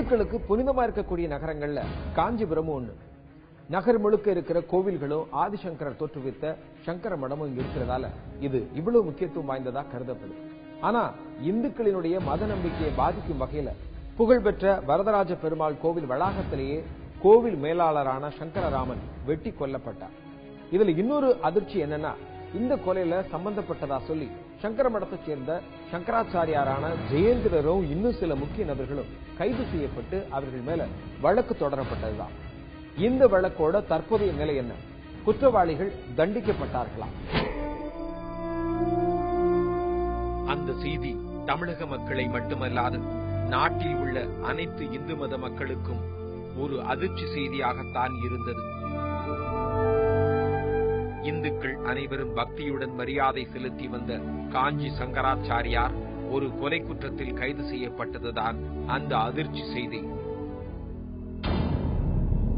இந்துக்களுக்கு புனிதமா இருக்கக்கூடிய நகரங்கள்ல காஞ்சிபுரமும் ஒண்ணு. நகர் முழுக்க இருக்கிற கோவில்களும் ஆதிசங்கரர் தோற்றுவித்த சங்கர மடமும் இங்க இருக்கிறதால இது இவ்வளவு முக்கியத்துவம் வாய்ந்ததா கருதப்படுது. ஆனா இந்துக்களினுடைய மத நம்பிக்கையை பாதிக்கும் வகையில புகழ்பெற்ற வரதராஜ பெருமாள் கோவில் வளாகத்திலேயே கோவில் மேலாளரான சங்கரராமன் வெட்டி கொல்லப்பட்டார். இதுல இன்னொரு அதிர்ச்சி என்னன்னா, இந்த கொலையில சம்பந்தப்பட்டதா சொல்லி சங்கர மடத்தை சேர்ந்த சங்கராச்சாரியாரான ஜெயேந்திரரும் இன்னும் சில முக்கிய நபர்களும் கைது செய்யப்பட்டு அவர்கள் மேல வழக்கு தொடரப்பட்டதுதான். இந்த வழக்கோட தற்போதைய நிலை என்ன? குற்றவாளிகள் தண்டிக்கப்பட்டார்களா? அந்த செய்தி தமிழக மக்களை மட்டுமல்லாது நாட்டில் உள்ள அனைத்து இந்து மத மக்களுக்கும் ஒரு அதிர்ச்சி செய்தியாகத்தான் இருந்தது. இந்துக்கள் அனைவரும் பக்தியுடன் மரியாதை செலுத்தி வந்த காஞ்சி சங்கராச்சாரியார் ஒரு கொலை குற்றத்தில் கைது செய்யப்பட்டதுதான் அந்த அதிர்ச்சி செய்தி.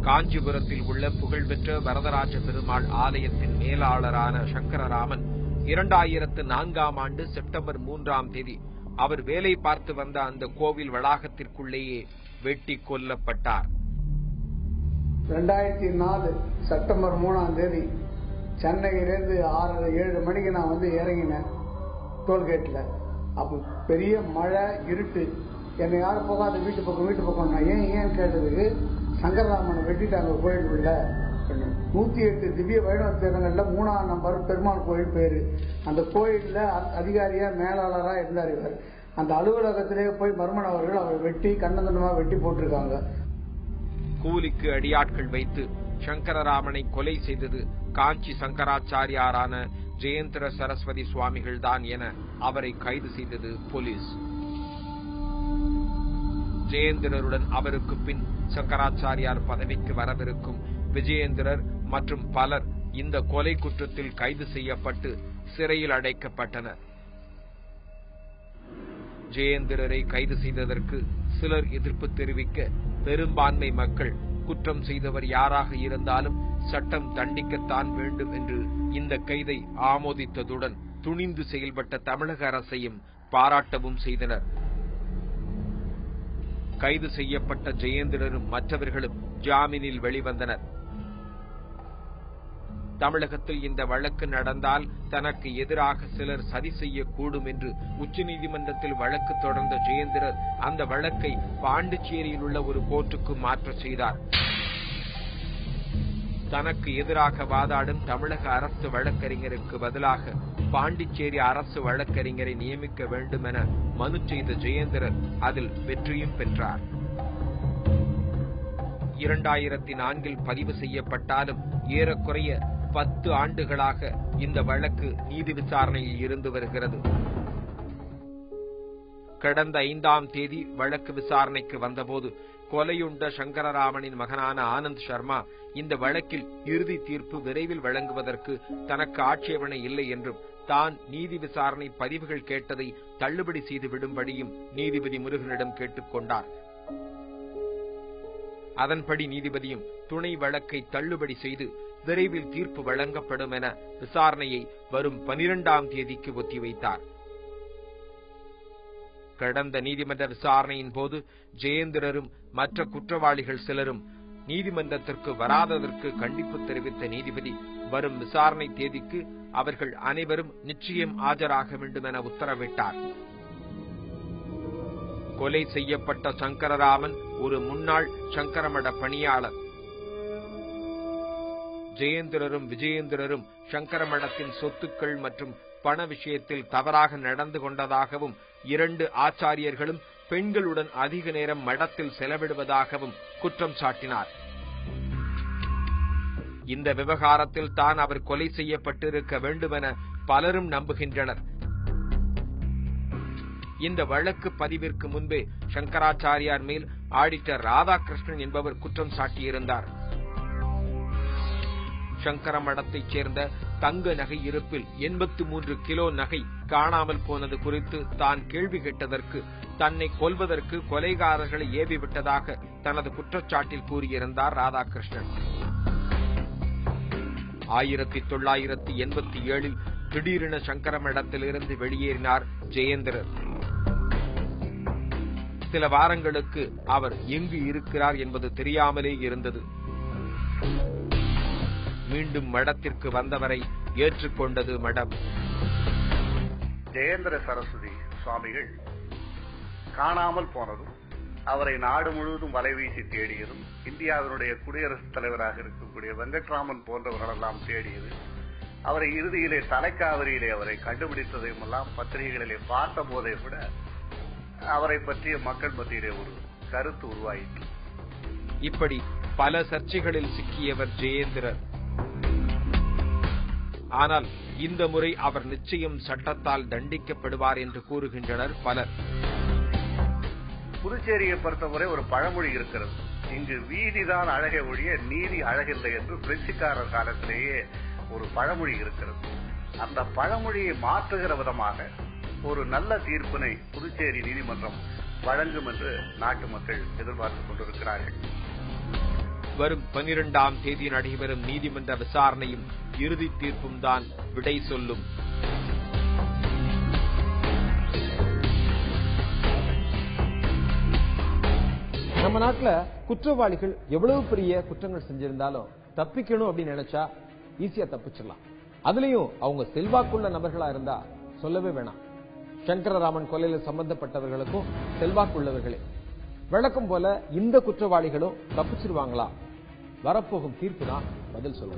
காஞ்சிபுரத்தில் உள்ள புகழ்பெற்ற வரதராஜ பெருமாள் ஆலயத்தின் மேலாளரான சங்கரராமன் 2004ஆம் ஆண்டு செப்டம்பர் 3ஆம் தேதி அவர் வேலை பார்த்து வந்த அந்த கோவில் வளாகத்திற்குள்ளேயே வெட்டி கொல்லப்பட்டார். 2004 செப்டம்பர் 3ஆம் தேதி சென்னையிலேருந்து 6-7 மணிக்கு நான் வந்து இறங்கினேன் டோல்கேட்டில். அப்போ பெரிய மழை, இருட்டு. என்னை யாரும் போகாத வீட்டு பக்கம் நான் ஏன்னு கேட்டதுக்கு சங்கரராமனை வெட்டிட்டாங்க கோயிலுக்குள்ள. 108 திவ்ய வைணவ தீர்த்தங்களில் 3ஆம் நம்பர் பெருமாள் கோயில் பேரு. அந்த கோயிலில் அதிகாரியா மேலாளரா இருந்தார் இவர். அந்த அலுவலகத்திலே போய் மர்மன் அவர்கள் அவர் வெட்டி கண்ணந்தனமா வெட்டி போட்டிருக்காங்க. கூலிக்கு அடியாட்கள் வைத்து சங்கரராமனை கொலை செய்தது காஞ்சி சங்கராச்சாரியாரான ஜெயேந்திர சரஸ்வதி சுவாமிகள் தான் என அவரை கைது செய்தது போலீஸ். ஜெயேந்திரருடன் அவருக்கு பின் சங்கராச்சாரியார் பதவிக்கு வரவிருக்கும் விஜயேந்திரர் மற்றும் பலர் இந்த கொலை குற்றத்தில் கைது செய்யப்பட்டு சிறையில் அடைக்கப்பட்டனர். ஜெயேந்திரரை கைது செய்ததற்கு சிலர் எதிர்ப்பு தெரிவிக்க, பெரும்பான்மை மக்கள் குற்றம் செய்தவர் யாராக இருந்தாலும் சட்டம் தண்டிக்கத்தான் வேண்டும் என்று இந்த கைதை ஆமோதித்ததுடன் துணிந்து செயல்பட்ட தமிழக அரசையும் பாராட்டவும் செய்தனர். கைது செய்யப்பட்ட ஜெயேந்திரரும் மற்றவர்களும் ஜாமீனில் வெளிவந்தனர். தமிழகத்தில் இந்த வழக்கு நடந்தால் தனக்கு எதிராக சிலர் சதி செய்யக்கூடும் என்று உச்சநீதிமன்றத்தில் வழக்கு தொடர்ந்த ஜெயேந்திரர் அந்த வழக்கை பாண்டிச்சேரியில் உள்ள ஒரு கோர்ட்டுக்கு மாற்ற செய்தார். தனக்கு எதிராக வாதாடும் தமிழக அரசு வழக்கறிஞருக்கு பதிலாக பாண்டிச்சேரி அரசு வழக்கறிஞரை நியமிக்க வேண்டும் என மனு செய்த ஜெயேந்திரர் அதில் வெற்றியும் பெற்றார். 2004இல் பதிவு செய்யப்பட்டாலும் ஏறக்குறைய 10 ஆண்டுகளாக இந்த வழக்கு நீதி விசாரணையில் இருந்து வருகிறது. கடந்த 5ஆம் தேதி வழக்கு விசாரணைக்கு வந்தபோது கொலையுண்ட சங்கரராமனின் மகனான ஆனந்த் சர்மா இந்த வழக்கில் இறுதி தீர்ப்பு விரைவில் வழங்குவதற்கு தனக்கு ஆட்சேபனை இல்லை என்றும் தான் நீதி விசாரணை பதிவுகள் கேட்டதை தள்ளுபடி செய்து விடும்படியும் நீதிபதி முருகனிடம் கேட்டுக்கொண்டார். அதன்படி நீதிபதியும் துணை வழக்கை தள்ளுபடி செய்து விரைவில் தீர்ப்பு வழங்கப்படும் என விசாரணையை வரும் 12ஆம் தேதிக்கு ஒத்திவைத்தார். கடந்த நீதிமன்ற விசாரணையின் போது ஜெயேந்திரரும் மற்ற குற்றவாளிகள் சிலரும் நீதிமன்றத்திற்கு வராததற்கு கண்டிப்பு தெரிவித்த நீதிபதி வரும் விசாரணை தேதிக்கு அவர்கள் அனைவரும் நிச்சயம் ஆஜராக வேண்டும் என உத்தரவிட்டார். கொலை செய்யப்பட்ட சங்கரராமன் ஒரு முன்னாள் சங்கரமட பணியாளர். ஜெயேந்திரரும் விஜயேந்திரரும் சங்கரமடத்தின் சொத்துக்கள் மற்றும் பண விஷயத்தில் தவறாக நடந்து கொண்டதாகவும் 2 ஆச்சாரியர்களும் பெண்களுடன் அதிக நேரம் மடத்தில் செலவிடுவதாகவும் குற்றம் சாட்டினார். இந்த விவகாரத்தில் தான் அவர் கொலை செய்யப்பட்டிருக்க வேண்டுமென பலரும் நம்புகின்றனர். இந்த வழக்கு பதிவிற்கு முன்பே சங்கராச்சாரியார் மேல் ஆடிட்டர் ராதாகிருஷ்ணன் என்பவர் குற்றம் சாட்டியிருந்தார். சங்கர மடத்தைச் சேர்ந்த தங்க நகை இருப்பில் 83 கிலோ நகை காணாமல் போனது குறித்து தான் கேள்வி கேட்டதற்கு தன்னை கொல்வதற்கு கொலைகாரர்களை ஏவிவிட்டதாக தனது குற்றச்சாட்டில் கூறியிருந்தார் ராதாகிருஷ்ணன். 1987இல் திடீரென சங்கர மடத்திலிருந்து வெளியேறினார் ஜெயேந்திரர். சில வாரங்களுக்கு அவர் எங்கு இருக்கிறார் என்பது தெரியாமலே இருந்தது. மீண்டும் மடத்திற்கு வந்தவரை ஏற்றுக்கொண்டது மடம். ஜெயேந்திர சரஸ்வதி சுவாமிகள் காணாமல் போனதும், அவரை நாடு முழுவதும் வலைவீசி தேடியதும், இந்தியாவினுடைய குடியரசுத் தலைவராக இருக்கக்கூடிய வெங்கட்ராமன் போன்றவர்களெல்லாம் தேடியது, அவரை இறுதியிலே தலைக்காவிரியிலே அவரை கண்டுபிடித்ததையும் எல்லாம் பத்திரிகைகளிலே பார்த்த போதே கூட அவரை பற்றிய மக்கள் மத்தியிலே ஒரு கருத்து உருவாயிற்று. இப்படி பல சர்ச்சைகளில் சிக்கியவர் ஜெயேந்திரர். ஆனால் இந்த முறை அவர் நிச்சயம் சட்டத்தால் தண்டிக்கப்படுவார் என்று கூறுகின்றனர் பலர். புதுச்சேரியை பொறுத்தவரை ஒரு பழமொழி இருக்கிறது, இங்கு வீதிதான் அழகை ஒழிய நீதி அழகில்லை என்று பிரெஞ்சுக்காரர் காலத்திலேயே ஒரு பழமொழி இருக்கிறது. அந்த பழமொழியை மாற்றுகிற விதமாக ஒரு நல்ல தீர்ப்பினை புதுச்சேரி நீதிமன்றம் வழங்கும் என்று நாட்டு மக்கள் எதிர்பார்த்துக் கொண்டிருக்கிறார்கள். வரும் 12ஆம் தேதி நடைபெறும் நீதிமன்ற விசாரணையும் இறுதி தீர்ப்பும் தான் விடை சொல்லும். நம்ம நாட்டுல குற்றவாளிகள் எவ்வளவு பெரிய குற்றங்கள் செஞ்சிருந்தாலும் தப்பிக்கணும் அப்படின்னு நினைச்சா ஈஸியா தப்பிச்சிடலாம். அதுலயும் அவங்க செல்வாக்குள்ள நபர்களா இருந்தா சொல்லவே வேணாம். சங்கரராமன் கொலையில சம்பந்தப்பட்டவர்களுக்கும் செல்வாக்குள்ளவர்களே. வழக்கம் போல இந்த குற்றவாளிகளும் தப்பிச்சிருவாங்களா? வரப்போகும் தீர்ப்பு தான் பதில் சொல்லுங்க.